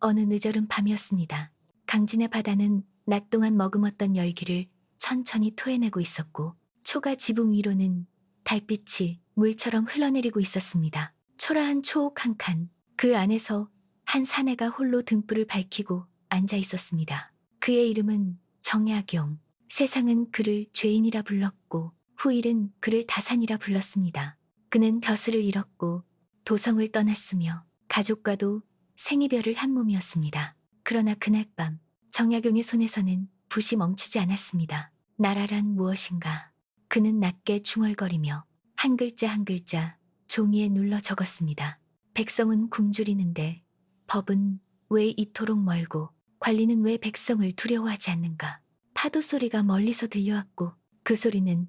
어느 늦어른 밤이었습니다. 강진의 바다는 낮 동안 머금었던 열기를 천천히 토해내고 있었고 초가 지붕 위로는 달빛이 물처럼 흘러내리고 있었습니다. 초라한 초옥 한 칸, 그 안에서 한 사내가 홀로 등불을 밝히고 앉아 있었습니다. 그의 이름은 정약용. 세상은 그를 죄인이라 불렀고 후일은 그를 다산이라 불렀습니다. 그는 벼슬을 잃었고 도성을 떠났으며 가족과도 생이별을 한 몸이었습니다. 그러나 그날 밤 정약용의 손에서는 붓이 멈추지 않았습니다. 나라란 무엇인가. 그는 낮게 중얼거리며 한 글자 한 글자 종이에 눌러 적었습니다. 백성은 굶주리는데 법은 왜 이토록 멀고 관리는 왜 백성을 두려워하지 않는가. 파도 소리가 멀리서 들려왔고 그 소리는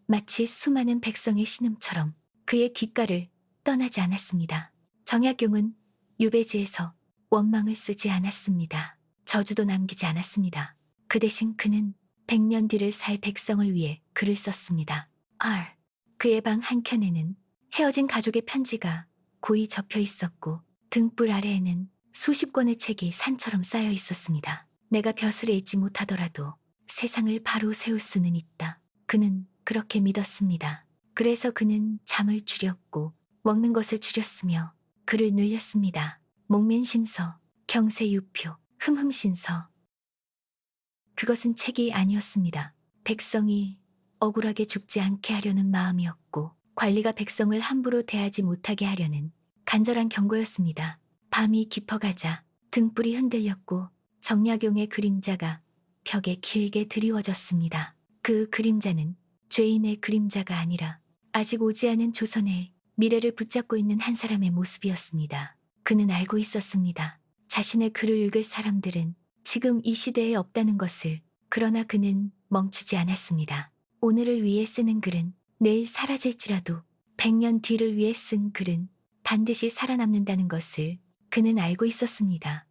마치 수많은 백성의 신음처럼 그의 귓가를 떠나지 않았습니다. 정약용은 유배지에서 원망을 쓰지 않았습니다. 저주도 남기지 않았습니다. 그 대신 그는 100년 뒤를 살 백성을 위해 글을 썼습니다. 그의 방 한켠에는 헤어진 가족의 편지가 고이 접혀 있었고 등불 아래에는 수십 권의 책이 산처럼 쌓여 있었습니다. 내가 벼슬에 있지 못하더라도 세상을 바로 세울 수는 있다. 그는 그렇게 믿었습니다. 그래서 그는 잠을 줄였고 먹는 것을 줄였으며 글을 늘렸습니다. 목민심서, 경세유표, 흠흠신서. 그것은 책이 아니었습니다. 백성이 억울하게 죽지 않게 하려는 마음이었고 관리가 백성을 함부로 대하지 못하게 하려는 간절한 경고였습니다. 밤이 깊어가자 등불이 흔들렸고 정약용의 그림자가 벽에 길게 드리워졌습니다. 그 그림자는 죄인의 그림자가 아니라 아직 오지 않은 조선의 미래를 붙잡고 있는 한 사람의 모습이었습니다. 그는 알고 있었습니다. 자신의 글을 읽을 사람들은 지금 이 시대에 없다는 것을. 그러나 그는 멈추지 않았습니다. 오늘을 위해 쓰는 글은 내일 사라질지라도 100년 뒤를 위해 쓴 글은 반드시 살아남는다는 것을 그는 알고 있었습니다.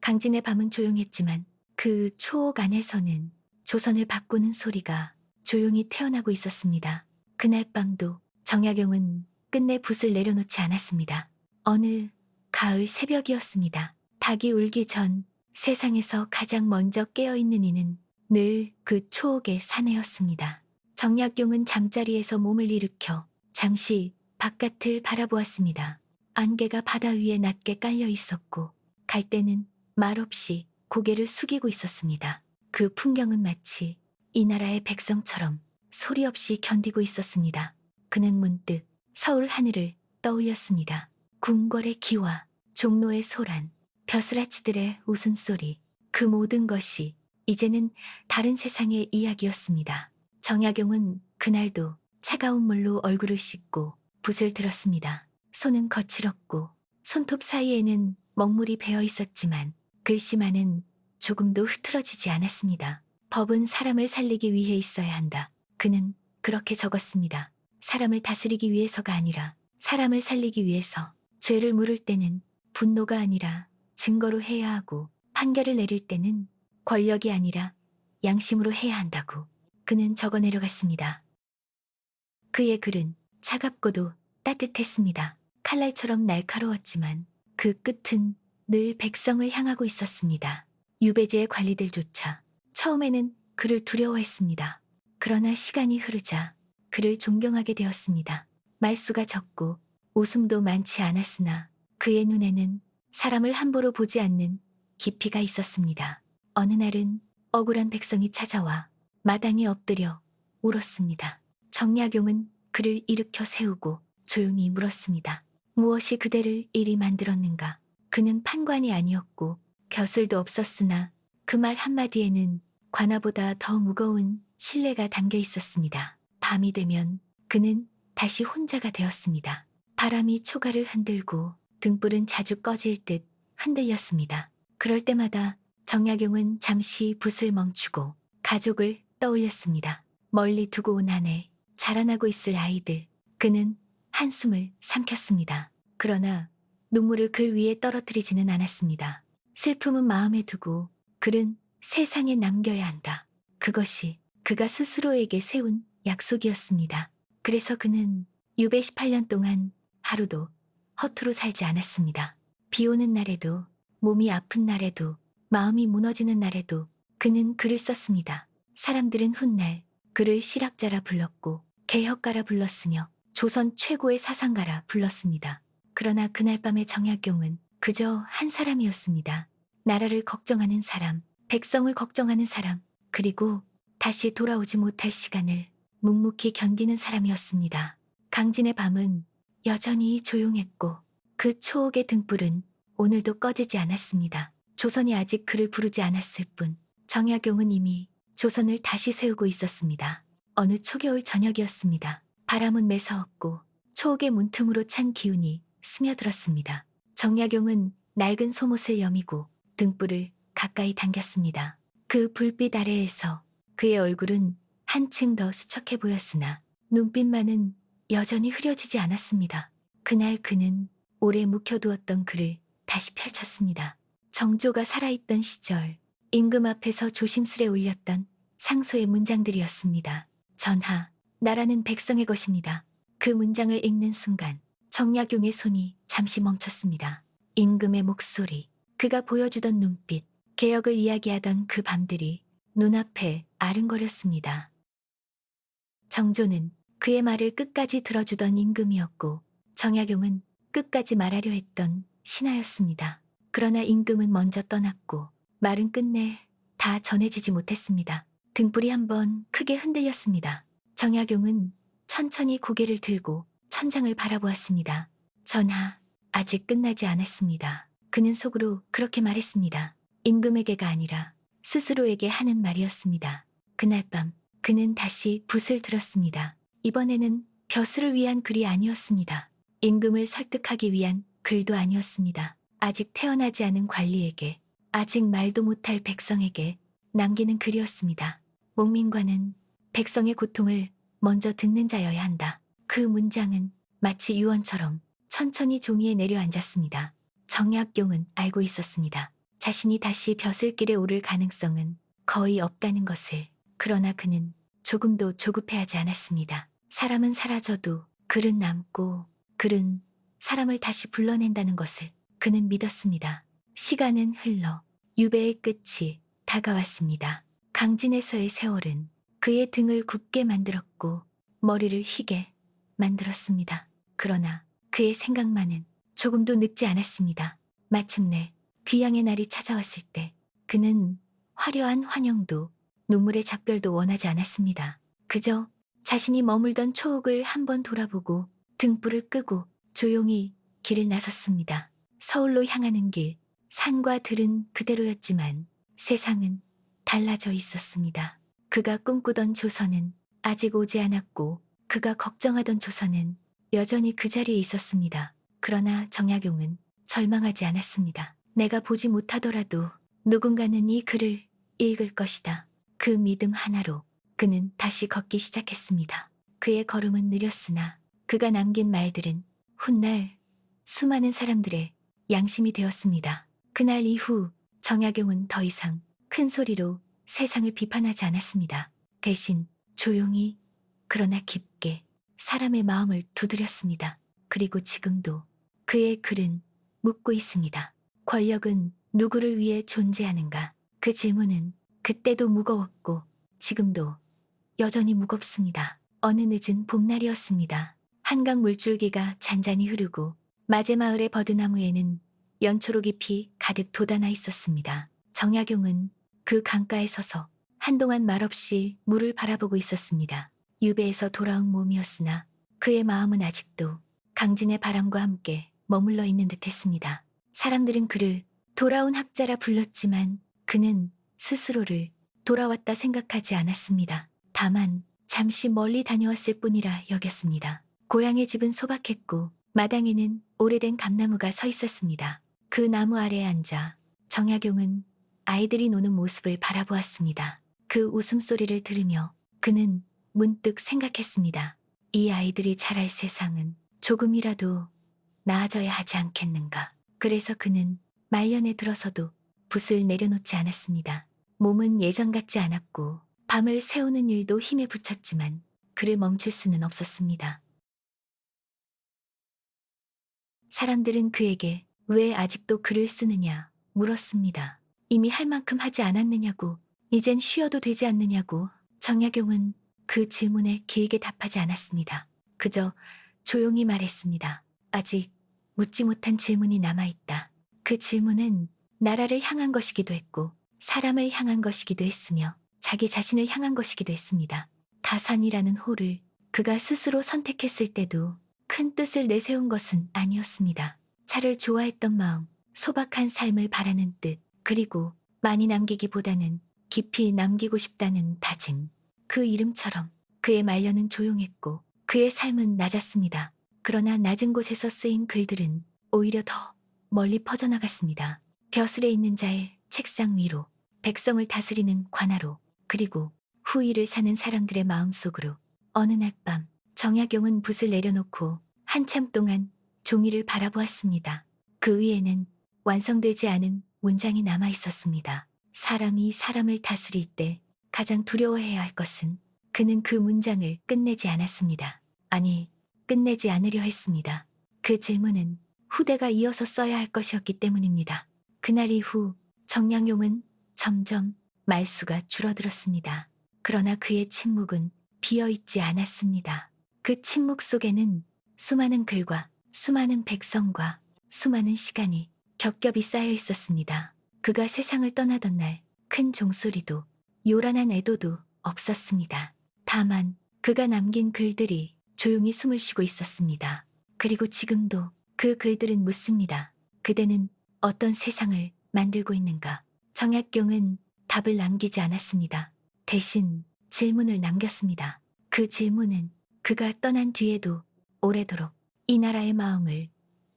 강진의 밤은 조용했지만 그 초옥 안에서는 조선을 바꾸는 소리가 조용히 태어나고 있었습니다. 그날 밤도 정약용은 끝내 붓을 내려놓지 않았습니다. 어느 가을 새벽이었습니다. 닭이 울기 전 세상에서 가장 먼저 깨어있는 이는 늘 그 초옥의 사내였습니다. 정약용은 잠자리에서 몸을 일으켜 잠시 바깥을 바라보았습니다. 안개가 바다 위에 낮게 깔려 있었고 갈대는 말없이 고개를 숙이고 있었습니다. 그 풍경은 마치 이 나라의 백성처럼 소리 없이 견디고 있었습니다. 그는 문득 서울 하늘을 떠올렸습니다. 궁궐의 기와 종로의 소란, 벼슬아치들의 웃음소리, 그 모든 것이 이제는 다른 세상의 이야기였습니다. 정약용은 그날도 차가운 물로 얼굴을 씻고 붓을 들었습니다. 손은 거칠었고 손톱 사이에는 먹물이 배어 있었지만 글씨만은 조금도 흐트러지지 않았습니다. 법은 사람을 살리기 위해 있어야 한다. 그는 그렇게 적었습니다. 사람을 다스리기 위해서가 아니라 사람을 살리기 위해서. 죄를 물을 때는 분노가 아니라 증거로 해야 하고 판결을 내릴 때는 권력이 아니라 양심으로 해야 한다고. 그는 적어 내려갔습니다. 그의 글은 차갑고도 따뜻했습니다. 칼날처럼 날카로웠지만 그 끝은 늘 백성을 향하고 있었습니다. 유배지의 관리들조차 처음에는 그를 두려워했습니다. 그러나 시간이 흐르자 그를 존경하게 되었습니다. 말수가 적고 웃음도 많지 않았으나 그의 눈에는 사람을 함부로 보지 않는 깊이가 있었습니다. 어느 날은 억울한 백성이 찾아와 마당에 엎드려 울었습니다. 정약용은 그를 일으켜 세우고 조용히 물었습니다. 무엇이 그대를 이리 만들었는가? 그는 판관이 아니었고 벼슬도 없었으나 그 말 한마디에는 관아보다 더 무거운 신뢰가 담겨 있었습니다. 밤이 되면 그는 다시 혼자가 되었습니다. 바람이 초가를 흔들고 등불은 자주 꺼질 듯 흔들렸습니다. 그럴 때마다 정약용은 잠시 붓을 멈추고 가족을 떠올렸습니다. 멀리 두고 온 아내, 자라나고 있을 아이들. 그는 한숨을 삼켰습니다. 그러나 눈물을 글 위에 떨어뜨리지는 않았습니다. 슬픔은 마음에 두고 글은 세상에 남겨야 한다. 그것이 그가 스스로에게 세운 약속이었습니다. 그래서 그는 유배 18년 동안 하루도 허투루 살지 않았습니다. 비 오는 날에도 몸이 아픈 날에도, 마음이 무너지는 날에도 그는 글을 썼습니다. 사람들은 훗날 그를 실학자라 불렀고 개혁가라 불렀으며 조선 최고의 사상가라 불렀습니다. 그러나 그날 밤의 정약용은 그저 한 사람이었습니다. 나라를 걱정하는 사람, 백성을 걱정하는 사람, 그리고 다시 돌아오지 못할 시간을 묵묵히 견디는 사람이었습니다. 강진의 밤은 여전히 조용했고 그 초옥의 등불은 오늘도 꺼지지 않았습니다. 조선이 아직 그를 부르지 않았을 뿐 정약용은 이미 조선을 다시 세우고 있었습니다. 어느 초겨울 저녁이었습니다. 바람은 매서웠고 초옥의 문틈으로 찬 기운이 스며들었습니다. 정약용은 낡은 소못을 여미고 등불을 가까이 당겼습니다. 그 불빛 아래에서 그의 얼굴은 한층 더 수척해 보였으나 눈빛만은 여전히 흐려지지 않았습니다. 그날 그는 오래 묵혀두었던 글을 다시 펼쳤습니다. 정조가 살아있던 시절 임금 앞에서 조심스레 올렸던 상소의 문장들이었습니다. 전하, 나라는 백성의 것입니다. 그 문장을 읽는 순간 정약용의 손이 잠시 멈췄습니다. 임금의 목소리, 그가 보여주던 눈빛, 개혁을 이야기하던 그 밤들이 눈앞에 아른거렸습니다. 정조는 그의 말을 끝까지 들어주던 임금이었고 정약용은 끝까지 말하려 했던 신하였습니다. 그러나 임금은 먼저 떠났고 말은 끝내 다 전해지지 못했습니다. 등불이 한번 크게 흔들렸습니다. 정약용은 천천히 고개를 들고 천장을 바라보았습니다. 전하, 아직 끝나지 않았습니다. 그는 속으로 그렇게 말했습니다. 임금에게가 아니라 스스로에게 하는 말이었습니다. 그날 밤 그는 다시 붓을 들었습니다. 이번에는 벼슬을 위한 글이 아니었습니다. 임금을 설득하기 위한 글도 아니었습니다. 아직 태어나지 않은 관리에게, 아직 말도 못할 백성에게 남기는 글이었습니다. 목민관은 백성의 고통을 먼저 듣는 자여야 한다. 그 문장은 마치 유언처럼 천천히 종이에 내려앉았습니다. 정약용은 알고 있었습니다. 자신이 다시 벼슬길에 오를 가능성은 거의 없다는 것을. 그러나 그는 조금도 조급해하지 않았습니다. 사람은 사라져도 글은 남고 글은 사람을 다시 불러낸다는 것을 그는 믿었습니다. 시간은 흘러 유배의 끝이 다가왔습니다. 강진에서의 세월은 그의 등을 굽게 만들었고 머리를 희게 만들었습니다. 그러나 그의 생각만은 조금도 늙지 않았습니다. 마침내 귀향의 날이 찾아왔을 때 그는 화려한 환영도 눈물의 작별도 원하지 않았습니다. 그저 자신이 머물던 초옥을 한번 돌아보고 등불을 끄고 조용히 길을 나섰습니다. 서울로 향하는 길, 산과 들은 그대로였지만 세상은 달라져 있었습니다. 그가 꿈꾸던 조선은 아직 오지 않았고 그가 걱정하던 조선은 여전히 그 자리에 있었습니다. 그러나 정약용은 절망하지 않았습니다. 내가 보지 못하더라도 누군가는 이 글을 읽을 것이다. 그 믿음 하나로 그는 다시 걷기 시작했습니다. 그의 걸음은 느렸으나 그가 남긴 말들은 훗날 수많은 사람들의 양심이 되었습니다. 그날 이후 정약용은 더 이상 큰 소리로 세상을 비판하지 않았습니다. 대신 조용히 그러나 깊게 사람의 마음을 두드렸습니다. 그리고 지금도 그의 글은 묻고 있습니다. 권력은 누구를 위해 존재하는가? 그 질문은 그때도 무거웠고 지금도 여전히 무겁습니다. 어느 늦은 봄날이었습니다. 한강 물줄기가 잔잔히 흐르고 마제마을의 버드나무에는 연초록이 피 가득 돋아나 있었습니다. 정약용은 그 강가에 서서 한동안 말없이 물을 바라보고 있었습니다. 유배에서 돌아온 몸이었으나 그의 마음은 아직도 강진의 바람과 함께 머물러 있는 듯했습니다. 사람들은 그를 돌아온 학자라 불렀지만 그는 스스로를 돌아왔다 생각하지 않았습니다. 다만 잠시 멀리 다녀왔을 뿐이라 여겼습니다. 고향의 집은 소박했고 마당에는 오래된 감나무가 서 있었습니다. 그 나무 아래에 앉아 정약용은 아이들이 노는 모습을 바라보았습니다. 그 웃음소리를 들으며 그는 문득 생각했습니다. 이 아이들이 자랄 세상은 조금이라도 나아져야 하지 않겠는가. 그래서 그는 말년에 들어서도 붓을 내려놓지 않았습니다. 몸은 예전 같지 않았고 밤을 새우는 일도 힘에 부쳤지만 그를 멈출 수는 없었습니다. 사람들은 그에게 왜 아직도 글을 쓰느냐 물었습니다. 이미 할 만큼 하지 않았느냐고, 이젠 쉬어도 되지 않느냐고. 정약용은 그 질문에 길게 답하지 않았습니다. 그저 조용히 말했습니다. 아직 묻지 못한 질문이 남아있다. 그 질문은 나라를 향한 것이기도 했고, 사람을 향한 것이기도 했으며, 자기 자신을 향한 것이기도 했습니다. 다산이라는 호를 그가 스스로 선택했을 때도 큰 뜻을 내세운 것은 아니었습니다. 차를 좋아했던 마음, 소박한 삶을 바라는 뜻, 그리고 많이 남기기보다는 깊이 남기고 싶다는 다짐. 그 이름처럼 그의 말년은 조용했고 그의 삶은 낮았습니다. 그러나 낮은 곳에서 쓰인 글들은 오히려 더 멀리 퍼져나갔습니다. 벼슬에 있는 자의 책상 위로, 백성을 다스리는 관하로, 그리고 후일을 사는 사람들의 마음속으로. 어느 날 밤 정약용은 붓을 내려놓고 한참 동안 종이를 바라보았습니다. 그 위에는 완성되지 않은 문장이 남아 있었습니다. 사람이 사람을 다스릴 때 가장 두려워해야 할 것은, 그는 그 문장을 끝내지 않았습니다. 아니, 끝내지 않으려 했습니다. 그 질문은 후대가 이어서 써야 할 것이었기 때문입니다. 그날 이후 정약용은 점점 말수가 줄어들었습니다. 그러나 그의 침묵은 비어있지 않았습니다. 그 침묵 속에는 수많은 글과 수많은 백성과 수많은 시간이 겹겹이 쌓여 있었습니다. 그가 세상을 떠나던 날 큰 종소리도 요란한 애도도 없었습니다. 다만 그가 남긴 글들이 조용히 숨을 쉬고 있었습니다. 그리고 지금도 그 글들은 묻습니다. 그대는 어떤 세상을 만들고 있는가? 정약용은 답을 남기지 않았습니다. 대신 질문을 남겼습니다. 그 질문은 그가 떠난 뒤에도 오래도록 이 나라의 마음을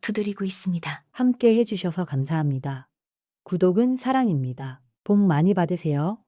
두드리고 있습니다. 함께 해주셔서 감사합니다. 구독은 사랑입니다. 복 많이 받으세요.